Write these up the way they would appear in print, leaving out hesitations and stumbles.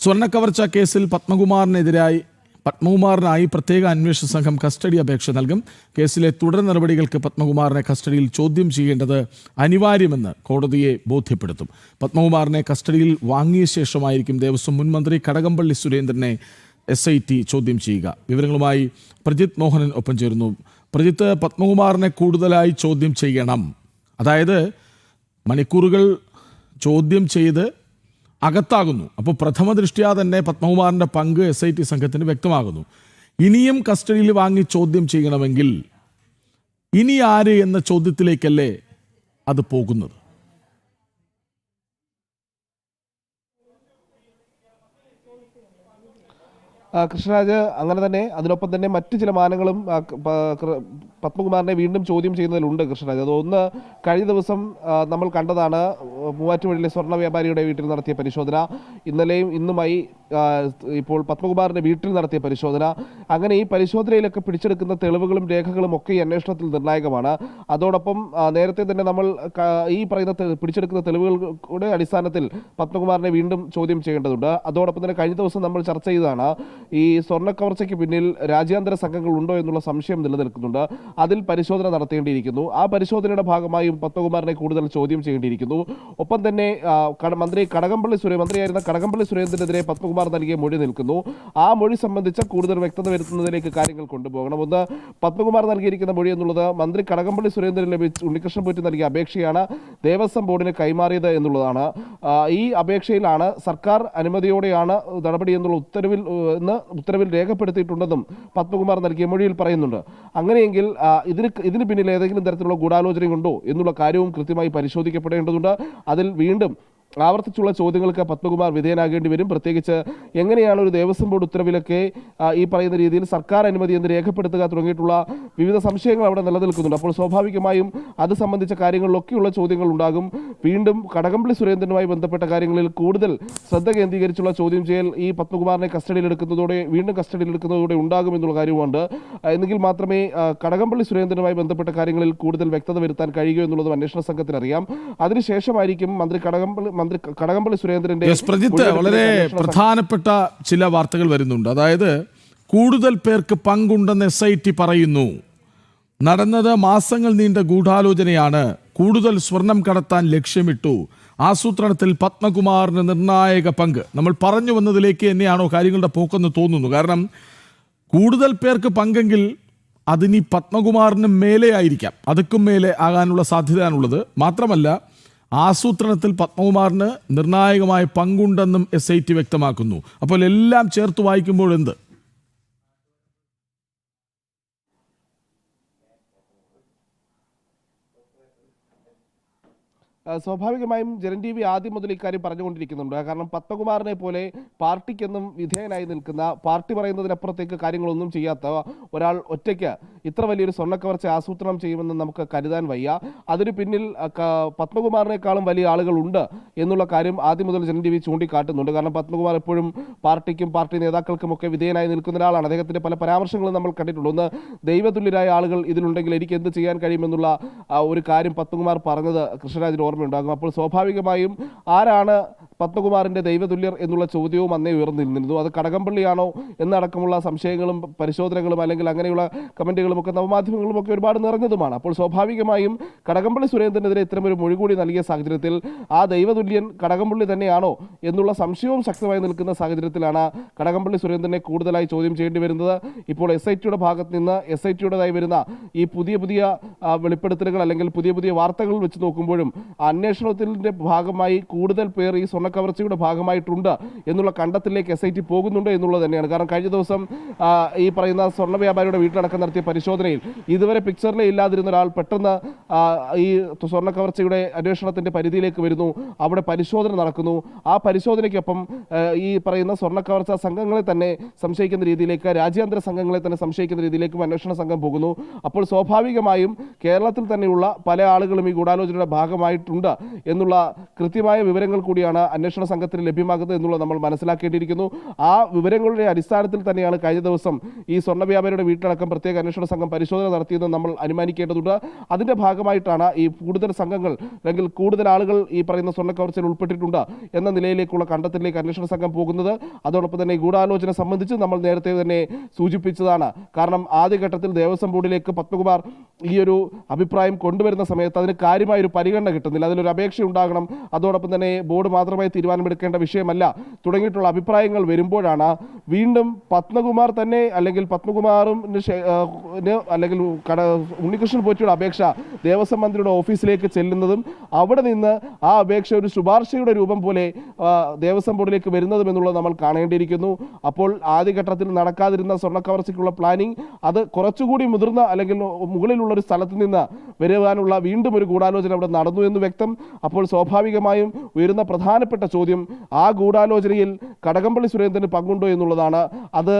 സ്വർണ്ണക്കവർച്ച കേസിൽ പത്മകുമാറിനായി പ്രത്യേക അന്വേഷണ സംഘം കസ്റ്റഡി അപേക്ഷ നൽകും. കേസിലെ തുടർ നടപടികൾക്ക് പത്മകുമാറിനെ കസ്റ്റഡിയിൽ ചോദ്യം ചെയ്യേണ്ടത് അനിവാര്യമെന്ന് കോടതിയെ ബോധ്യപ്പെടുത്തും. പത്മകുമാറിനെ കസ്റ്റഡിയിൽ വാങ്ങിയ ശേഷമായിരിക്കും ദേവസ്വം മുൻ മന്ത്രി കടകംപള്ളി സുരേന്ദ്രനെ SIT ചോദ്യം ചെയ്യുക. വിവരങ്ങളുമായി പ്രജിത്ത് മോഹനൻ ഒപ്പം ചേരുന്നു. പ്രജിത്ത്, പത്മകുമാറിനെ കൂടുതലായി ചോദ്യം ചെയ്യണം, അതായത് മണിക്കൂറുകൾ ചോദ്യം ചെയ്ത് അകത്താകുന്നു. അപ്പോൾ പ്രഥമ ദൃഷ്ട്യാ തന്നെ പത്മകുമാറിൻ്റെ പങ്ക് SIT സംഘത്തിന് വ്യക്തമാകുന്നു. ഇനിയും കസ്റ്റഡിയിൽ വാങ്ങി ചോദ്യം ചെയ്യണമെങ്കിൽ ഇനി ആര് എന്ന ചോദ്യത്തിലേക്കല്ലേ അത് പോകുന്നത്? കൃഷ്ണരാജ്, അങ്ങനെ തന്നെ അതിനൊപ്പം തന്നെ മറ്റു ചില മാനങ്ങളും പത്മകുമാറിനെ വീണ്ടും ചോദ്യം ചെയ്യുന്നതിലുണ്ട് കൃഷ്ണരാജ്. അതൊന്ന് കഴിഞ്ഞ ദിവസം നമ്മൾ കണ്ടതാണ്, മൂവാറ്റുപുഴയിലെ സ്വർണ്ണ വ്യാപാരിയുടെ വീട്ടിൽ നടത്തിയ പരിശോധന. ഇന്നലെയും ഇന്നുമായി ഇപ്പോൾ പത്മകുമാറിൻ്റെ വീട്ടിൽ നടത്തിയ പരിശോധന. അങ്ങനെ ഈ പരിശോധനയിലൊക്കെ പിടിച്ചെടുക്കുന്ന തെളിവുകളും രേഖകളും ഒക്കെ ഈ അന്വേഷണത്തിൽ നിർണായകമാണ്. അതോടൊപ്പം നേരത്തെ തന്നെ നമ്മൾ ഈ പറയുന്ന പിടിച്ചെടുക്കുന്ന തെളിവുകളുടെ അടിസ്ഥാനത്തിൽ പത്മകുമാറിനെ വീണ്ടും ചോദ്യം ചെയ്യേണ്ടതുണ്ട്. അതോടൊപ്പം തന്നെ കഴിഞ്ഞ ദിവസം നമ്മൾ ചർച്ച ചെയ്തതാണ്, ഈ സ്വർണ്ണക്കവർച്ചയ്ക്ക് പിന്നിൽ രാജ്യാന്തര സംഘങ്ങൾ ഉണ്ടോ എന്നുള്ള സംശയം നിലനിൽക്കുന്നുണ്ട്. അതിൽ പരിശോധന നടത്തേണ്ടിയിരിക്കുന്നു. ആ പരിശോധനയുടെ ഭാഗമായും പത്മകുമാറിനെ കൂടുതൽ ചോദ്യം ചെയ്യേണ്ടിയിരിക്കുന്നു. ഒപ്പം തന്നെ മന്ത്രിയായിരുന്ന കടകംപള്ളി സുരേന്ദ്രനെതിരെ പത്മകുമാർ നൽകിയ മൊഴി നിൽക്കുന്നു. ആ മൊഴി സംബന്ധിച്ച് കൂടുതൽ വ്യക്തത വരുത്തുന്നതിലേക്ക് കാര്യങ്ങൾ കൊണ്ടുപോകണം. ഒന്ന്, പത്മകുമാർ നൽകിയിരിക്കുന്ന മൊഴി എന്നുള്ളത് മന്ത്രി കടകംപള്ളി സുരേന്ദ്രൻ ലഭിച്ച് ഉണ്ണികൃഷ്ണൻ പോറ്റി നൽകിയ അപേക്ഷയാണ് ദേവസ്വം ബോർഡിന് കൈമാറിയത് എന്നുള്ളതാണ്. ഈ അപേക്ഷയിലാണ് സർക്കാർ അനുമതിയോടെയാണ് നടപടി എന്നുള്ള ഉത്തരവിൽ രേഖപ്പെടുത്തിയിട്ടുണ്ടെന്നും പത്മകുമാർ നൽകിയ മൊഴിയിൽ പറയുന്നുണ്ട്. അങ്ങനെയെങ്കിൽ ഇതിന് പിന്നിൽ ഏതെങ്കിലും തരത്തിലുള്ള ഗൂഢാലോചനയുണ്ടോ എന്നുള്ള കാര്യവും കൃത്യമായി പരിശോധിക്കപ്പെടേണ്ടതുണ്ട്. അതിൽ വീണ്ടും ആവർത്തിച്ചുള്ള ചോദ്യങ്ങൾക്ക് പത്മകുമാർ വിധേയനാകേണ്ടി വരും. പ്രത്യേകിച്ച് എങ്ങനെയാണ് ഒരു ദേവസ്വം ബോർഡ് ഉത്തരവിലൊക്കെ ഈ പറയുന്ന രീതിയിൽ സർക്കാർ അനുമതി എന്ന് രേഖപ്പെടുത്തുക തുടങ്ങിയിട്ടുള്ള വിവിധ സംശയങ്ങൾ അവിടെ നിലനിൽക്കുന്നുണ്ട്. അപ്പോൾ സ്വാഭാവികമായും അത് സംബന്ധിച്ച കാര്യങ്ങളിലൊക്കെയുള്ള ചോദ്യങ്ങൾ ഉണ്ടാകും. വീണ്ടും കടകംപള്ളി സുരേന്ദ്രനുമായി ബന്ധപ്പെട്ട കാര്യങ്ങളിൽ കൂടുതൽ ശ്രദ്ധ കേന്ദ്രീകരിച്ചുള്ള ചോദ്യം ചെയ്യൽ ഈ പത്മകുമാറിനെ വീണ്ടും കസ്റ്റഡിയിലെടുക്കുന്നതോടെ ഉണ്ടാകുമെന്നുള്ള കാര്യമുണ്ട്. എന്നെങ്കിൽ മാത്രമേ കടകംപള്ളി സുരേന്ദ്രനുമായി ബന്ധപ്പെട്ട കാര്യങ്ങളിൽ കൂടുതൽ വ്യക്തത വരുത്താൻ കഴിയുക എന്നുള്ളതും അന്വേഷണ സംഘത്തിന് അറിയാം. അതിനുശേഷമായിരിക്കും മന്ത്രി കടകംപള്ളി സുരേന്ദ്രന്റെ വളരെ പ്രധാനപ്പെട്ട ചില വാർത്തകൾ വരുന്നുണ്ട്. അതായത് കൂടുതൽ പേർക്ക് പങ്കുണ്ടെന്ന് SIT പറയുന്നു. നടന്നത് മാസങ്ങൾ നീണ്ട ഗൂഢാലോചനയാണ്. കൂടുതൽ സ്വർണം കടത്താൻ ലക്ഷ്യമിട്ടു. ആസൂത്രണത്തിൽ പത്മകുമാറിന് നിർണായക പങ്ക്. നമ്മൾ പറഞ്ഞു വന്നതിലേക്ക് തന്നെയാണോ കാര്യങ്ങളുടെ പോക്കെന്ന് തോന്നുന്നു. കാരണം കൂടുതൽ പേർക്ക് പങ്കെങ്കിൽ അതിനി പത്മകുമാറിന് മേലെ ആയിരിക്കാം, അതുക്കും മേലെ ആകാനുള്ള സാധ്യതയാണുള്ളത്. മാത്രമല്ല, ആസൂത്രണത്തിൽ പത്മകുമാറിന് നിർണായകമായ പങ്കുണ്ടെന്നും SIT വ്യക്തമാക്കുന്നു. അപ്പോൾ എല്ലാം ചേർത്ത് വായിക്കുമ്പോൾ എന്ത്? സ്വാഭാവികമായും ജനൻ TV ആദ്യം മുതൽ ഇക്കാര്യം പറഞ്ഞുകൊണ്ടിരിക്കുന്നുണ്ട്. കാരണം പത്മകുമാറിനെ പോലെ പാർട്ടിക്കെന്നും വിധേയനായി നിൽക്കുന്ന, പാർട്ടി പറയുന്നതിനപ്പുറത്തേക്ക് കാര്യങ്ങളൊന്നും ചെയ്യാത്ത ഒരാൾ ഒറ്റയ്ക്ക് ഇത്ര വലിയൊരു സ്വർണ്ണക്കവർച്ച ആസൂത്രണം ചെയ്യുമെന്ന് നമുക്ക് കരുതാൻ വയ്യ. അതിന് പിന്നിൽ പത്മകുമാറിനേക്കാളും വലിയ ആളുകളുണ്ട് എന്നുള്ള കാര്യം ആദ്യം മുതൽ ജനൻ TV ചൂണ്ടിക്കാട്ടുന്നുണ്ട്. കാരണം പത്മകുമാർ എപ്പോഴും പാർട്ടിക്കും പാർട്ടി നേതാക്കൾക്കുമൊക്കെ വിധേയനായി നിൽക്കുന്ന ഒരാളാണ്. അദ്ദേഹത്തിൻ്റെ പല പരാമർശങ്ങളും നമ്മൾ കണ്ടിട്ടുണ്ട്. ഒന്ന്, ദൈവതുല്യരായ ആളുകൾ ഇതിലുണ്ടെങ്കിൽ എനിക്ക് എന്ത് ചെയ്യാൻ കഴിയുമെന്നുള്ള ഒരു കാര്യം പത്മകുമാർ പറഞ്ഞത് കൃഷ്ണരാജിന് ഓർമ്മയുണ്ടാകും. അപ്പോൾ സ്വാഭാവികമായും ആരാണ് പത്മകുമാറിന്റെ ദൈവതുല്യർ എന്നുള്ള ചോദ്യവും അന്നേ ഉയർന്നിരുന്നിരുന്നു. അത് കടകംപള്ളിയാണോ എന്നടക്കമുള്ള സംശയങ്ങളും പരിശോധനകളും അല്ലെങ്കിൽ അങ്ങനെയുള്ള കമന്റുകളും ഒക്കെ നവമാധ്യമങ്ങളും ഒക്കെ ഒരുപാട് നിറഞ്ഞതുമാണ്. അപ്പോൾ സ്വാഭാവികമായും കടകംപള്ളി സുരേന്ദ്രനെതിരെ ഇത്തരമൊരു മൊഴി കൂടി നൽകിയ സാഹചര്യത്തിൽ ആ ദൈവതുല്യൻ കടകംപള്ളി തന്നെയാണോ എന്നുള്ള സംശയവും ശക്തമായി നിൽക്കുന്ന സാഹചര്യത്തിലാണ് കടകംപള്ളി സുരേന്ദ്രനെ കൂടുതലായി ചോദ്യം ചെയ്യേണ്ടി വരുന്നത്. ഇപ്പോൾ SITയുടെ ഭാഗത്ത് നിന്ന് SITയുടേതായി വരുന്ന ഈ പുതിയ വെളിപ്പെടുത്തലുകൾ അല്ലെങ്കിൽ പുതിയ വാർത്തകൾ വെച്ച് നോക്കുമ്പോഴും അന്വേഷണത്തിന്റെ ഭാഗമായി കൂടുതൽ പേർ ഈ സ്വർണ്ണക്കവർച്ചയുടെ ഭാഗമായിട്ടുണ്ട് എന്നുള്ള കണ്ടെത്തലിലേക്ക് SIT പോകുന്നുണ്ട് എന്നുള്ളത് തന്നെയാണ്. കാരണം കഴിഞ്ഞ ദിവസം ഈ പറയുന്ന സ്വർണ്ണ വ്യാപാരിയുടെ വീട്ടിലടക്കം നടത്തിയ പരിശോധനയിൽ ഇതുവരെ പിക്ചറിലേ ഇല്ലാതിരുന്ന ഒരാൾ പെട്ടെന്ന് ഈ സ്വർണ്ണക്കവർച്ചയുടെ അന്വേഷണത്തിന്റെ പരിധിയിലേക്ക് വരുന്നു. അവിടെ പരിശോധന നടക്കുന്നു. ആ പരിശോധനയ്ക്കൊപ്പം ഈ പറയുന്ന സ്വർണ്ണക്കവർച്ച സംഘങ്ങളെ തന്നെ സംശയിക്കുന്ന രീതിയിലേക്ക്, രാജ്യാന്തര സംഘങ്ങളെ തന്നെ സംശയിക്കുന്ന രീതിയിലേക്കും അന്വേഷണ സംഘം പോകുന്നു. അപ്പോൾ സ്വാഭാവികമായും കേരളത്തിൽ തന്നെയുള്ള പല ആളുകളും ഈ ഗൂഢാലോചനയുടെ ഭാഗമായിട്ടുണ്ട് എന്നുള്ള കൃത്യമായ വിവരങ്ങൾ കൂടിയാണ് അന്വേഷണ സംഘത്തിന് ലഭ്യമാകുന്നത് എന്നുള്ളത് നമ്മൾ മനസ്സിലാക്കേണ്ടിയിരിക്കുന്നു. ആ വിവരങ്ങളുടെ അടിസ്ഥാനത്തിൽ തന്നെയാണ് കഴിഞ്ഞ ദിവസം ഈ സ്വർണ്ണ വ്യാപാരിയുടെ വീട്ടിലടക്കം പ്രത്യേക അന്വേഷണ സംഘം പരിശോധന നടത്തിയെന്ന് നമ്മൾ അനുമാനിക്കേണ്ടതുണ്ട്. അതിന്റെ ഭാഗമായിട്ടാണ് ഈ കൂടുതൽ സംഘങ്ങൾ അല്ലെങ്കിൽ കൂടുതൽ ആളുകൾ ഈ പറയുന്ന സ്വർണ്ണ കവർച്ചയിൽ ഉൾപ്പെട്ടിട്ടുണ്ട് എന്ന നിലയിലേക്കുള്ള കണ്ടെത്തലിലേക്ക് അന്വേഷണ സംഘം പോകുന്നത്. അതോടൊപ്പം തന്നെ ഗൂഢാലോചന സംബന്ധിച്ച് നമ്മൾ നേരത്തെ തന്നെ സൂചിപ്പിച്ചതാണ്. കാരണം ആദ്യഘട്ടത്തിൽ ദേവസ്വം ബോർഡിലേക്ക് പത്മകുമാർ ഈ ഒരു അഭിപ്രായം കൊണ്ടുവരുന്ന സമയത്ത് അതിന് കാര്യമായൊരു പരിഗണന കിട്ടുന്നില്ല. അതിലൊരു അപേക്ഷ ഉണ്ടാകണം, അതോടൊപ്പം തന്നെ ബോർഡ് മാത്രമായി തീരുമാനമെടുക്കേണ്ട വിഷയമല്ല തുടങ്ങിയിട്ടുള്ള അഭിപ്രായങ്ങൾ വരുമ്പോഴാണ് വീണ്ടും പത്മകുമാർ തന്നെ അല്ലെങ്കിൽ പത്മകുമാറും അല്ലെങ്കിൽ ഉണ്ണികൃഷ്ണൻ പോറ്റിയുടെ അപേക്ഷ ദേവസ്വം മന്ത്രിയുടെ ഓഫീസിലേക്ക് ചെല്ലുന്നതും അവിടെ നിന്ന് ആ അപേക്ഷ ഒരു ശുപാർശയുടെ രൂപം പോലെ ദേവസ്വം ബോർഡിലേക്ക് വരുന്നതും എന്നുള്ളത് നമ്മൾ കാണേണ്ടിയിരിക്കുന്നു. അപ്പോൾ ആദ്യഘട്ടത്തിൽ നടക്കാതിരുന്ന സ്വർണ്ണ കവർച്ചയ്ക്കുള്ള പ്ലാനിംഗ് അത് കുറച്ചുകൂടി മുതിർന്ന അല്ലെങ്കിൽ മുകളിലുള്ള ഒരു സ്ഥലത്ത് നിന്ന് വരുവാനുള്ള വീണ്ടും ഒരു ഗൂഢാലോചന അവിടെ നടന്നു എന്ന് വ്യക്തം. അപ്പോൾ സ്വാഭാവികമായും ഉയരുന്ന പ്രധാനപ്പെട്ട ചോദ്യം ആ ഗൂഢാലോചനയിൽ കടകംപള്ളി സുരേന്ദ്രന് പങ്കുണ്ടോ എന്നുള്ളതാണ്. അത്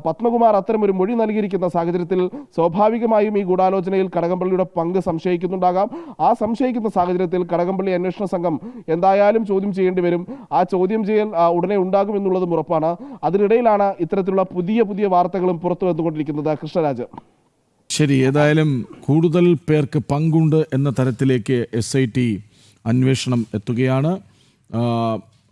പത്മകുമാർ അത്തരം ഒരു മൊഴി നൽകിയിരിക്കുന്ന സാഹചര്യത്തിൽ സ്വാഭാവികമായും ഈ ഗൂഢാലോചനയിൽ കടകംപള്ളിയുടെ പങ്ക് സംശയിക്കുന്നുണ്ടാകാം. ആ സംശയിക്കുന്ന സാഹചര്യത്തിൽ കടകംപള്ളി അന്വേഷണ സംഘം എന്തായാലും ചോദ്യം ചെയ്യേണ്ടി വരും. ആ ചോദ്യം ചെയ്യൽ ഉടനെ ഉണ്ടാകും എന്നുള്ളതും ഉറപ്പാണ്. അതിനിടയിലാണ് ഇത്തരത്തിലുള്ള പുതിയ വാർത്തകളും പുറത്തു വന്നുകൊണ്ടിരിക്കുന്നത്. കൃഷ്ണരാജ്, ശരി, ഏതായാലും കൂടുതൽ പേർക്ക് പങ്കുണ്ട് എന്ന തരത്തിലേക്ക് SIT അന്വേഷണം എത്തുകയാണ്.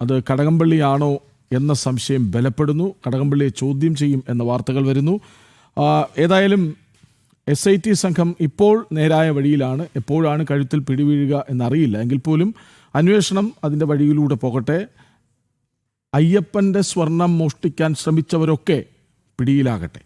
അത് കടകംപള്ളിയാണോ എന്ന സംശയം ബലപ്പെടുന്നു. കടകംപള്ളിയെ ചോദ്യം ചെയ്യും എന്ന വാർത്തകൾ വരുന്നു. ഏതായാലും SIT സംഘം ഇപ്പോൾ നേരായ വഴിയിലാണ്. എപ്പോഴാണ് കഴുത്തിൽ പിടിവീഴുക എന്നറിയില്ല. എങ്കിൽ പോലും അന്വേഷണം അതിൻ്റെ വഴിയിലൂടെ പോകട്ടെ. അയ്യപ്പൻ്റെ സ്വർണം മോഷ്ടിക്കാൻ ശ്രമിച്ചവരൊക്കെ പിടിയിലാകട്ടെ.